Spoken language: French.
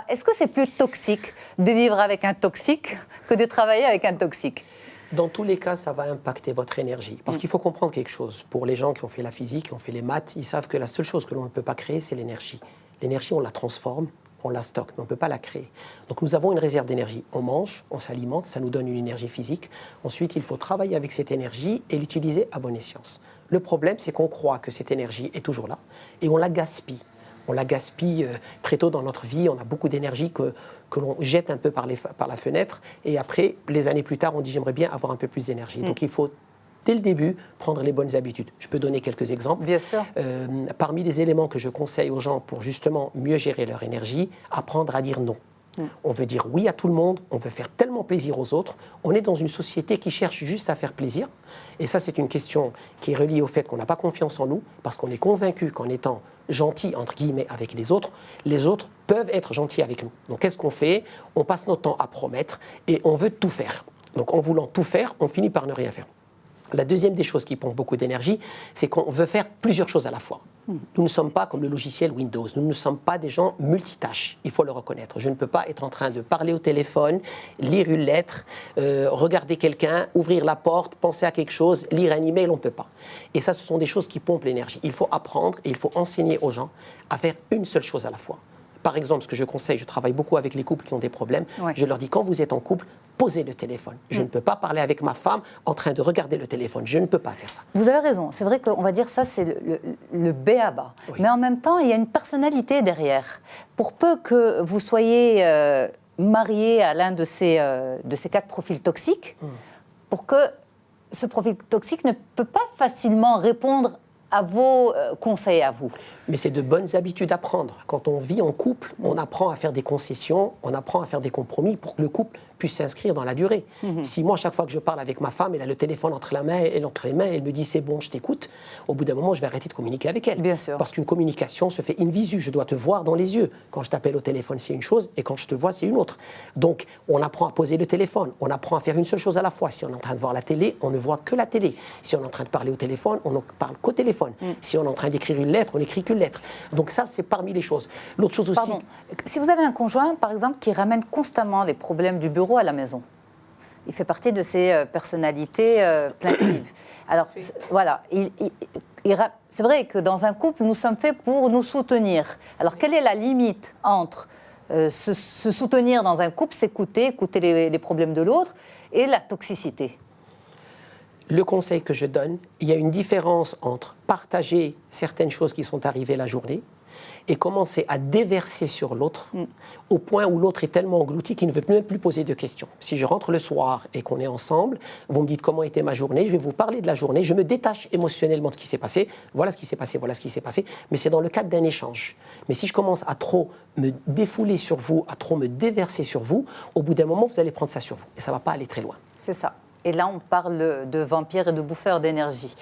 Est-ce que c'est plus toxique de vivre avec un toxique que de travailler avec un toxique? Dans tous les cas, ça va impacter votre énergie. Parce qu'il faut comprendre quelque chose. Pour les gens qui ont fait la physique, qui ont fait les maths, ils savent que la seule chose que l'on ne peut pas créer, c'est l'énergie. L'énergie, on la transforme, on la stocke, mais on ne peut pas la créer. Donc nous avons une réserve d'énergie. On mange, on s'alimente, ça nous donne une énergie physique. Ensuite, il faut travailler avec cette énergie et l'utiliser à bon escient. Le problème, c'est qu'on croit que cette énergie est toujours là et on la gaspille. On la gaspille très tôt dans notre vie, on a beaucoup d'énergie que l'on jette un peu par la fenêtre et après, les années plus tard, on dit j'aimerais bien avoir un peu plus d'énergie. Donc il faut, dès le début, prendre les bonnes habitudes. Je peux donner quelques exemples. Bien sûr. Parmi les éléments que je conseille aux gens pour justement mieux gérer leur énergie, apprendre à dire non. On veut dire oui à tout le monde, on veut faire tellement plaisir aux autres. On est dans une société qui cherche juste à faire plaisir. Et ça, c'est une question qui est reliée au fait qu'on n'a pas confiance en nous, parce qu'on est convaincu qu'en étant gentil, entre guillemets, avec les autres peuvent être gentils avec nous. Donc, qu'est-ce qu'on fait? On passe notre temps à promettre et on veut tout faire. Donc, en voulant tout faire, on finit par ne rien faire. La deuxième des choses qui pompe beaucoup d'énergie, c'est qu'on veut faire plusieurs choses à la fois. Nous ne sommes pas comme le logiciel Windows, nous ne sommes pas des gens multitâches, il faut le reconnaître. Je ne peux pas être en train de parler au téléphone, lire une lettre, regarder quelqu'un, ouvrir la porte, penser à quelque chose, lire un email, on ne peut pas. Et ça, ce sont des choses qui pompent l'énergie. Il faut apprendre et il faut enseigner aux gens à faire une seule chose à la fois. Par exemple, ce que je conseille, je travaille beaucoup avec les couples qui ont des problèmes, je leur dis quand vous êtes en couple, posez le téléphone. Je ne peux pas parler avec ma femme en train de regarder le téléphone. Je ne peux pas faire ça. Vous avez raison. C'est vrai qu'on va dire ça, c'est le b.a.-ba. Oui. Mais en même temps, il y a une personnalité derrière. Pour peu que vous soyez marié à l'un de ces 4 profils toxiques, pour que ce profil toxique ne peut pas facilement répondre à vos conseils à vous. Mais c'est de bonnes habitudes à prendre. Quand on vit en couple, on apprend à faire des concessions, on apprend à faire des compromis pour que le couple puisse s'inscrire dans la durée. Si moi, chaque fois que je parle avec ma femme, elle a le téléphone entre les mains, elle me dit c'est bon, je t'écoute, au bout d'un moment, je vais arrêter de communiquer avec elle. Bien sûr. Parce qu'une communication se fait in visu, je dois te voir dans les yeux. Quand je t'appelle au téléphone, c'est une chose, et quand je te vois, c'est une autre. Donc, on apprend à poser le téléphone, on apprend à faire une seule chose à la fois. Si on est en train de voir la télé, on ne voit que la télé. Si on est en train de parler au téléphone, on ne parle qu'au téléphone. Si on est en train d'écrire une lettre, on n'écrit qu'une lettre. Donc ça, c'est parmi les choses. L'autre chose aussi... Pardon. Si vous avez un conjoint, par exemple, qui ramène constamment les problèmes du bureau à la maison, il fait partie de ces personnalités plaintives. Alors, voilà, c'est vrai que dans un couple, nous sommes faits pour nous soutenir. Alors, quelle est la limite entre se soutenir dans un couple, s'écouter, écouter les problèmes de l'autre, et la toxicité? Le conseil que je donne, il y a une différence entre partager certaines choses qui sont arrivées la journée et commencer à déverser sur l'autre au point où l'autre est tellement englouti qu'il ne veut même plus poser de questions. Si je rentre le soir et qu'on est ensemble, vous me dites comment était ma journée, je vais vous parler de la journée, je me détache émotionnellement de ce qui s'est passé, voilà ce qui s'est passé, voilà ce qui s'est passé, mais c'est dans le cadre d'un échange. Mais si je commence à trop me défouler sur vous, à trop me déverser sur vous, au bout d'un moment, vous allez prendre ça sur vous et ça ne va pas aller très loin. C'est ça. Et là, on parle de vampires et de bouffeurs d'énergie.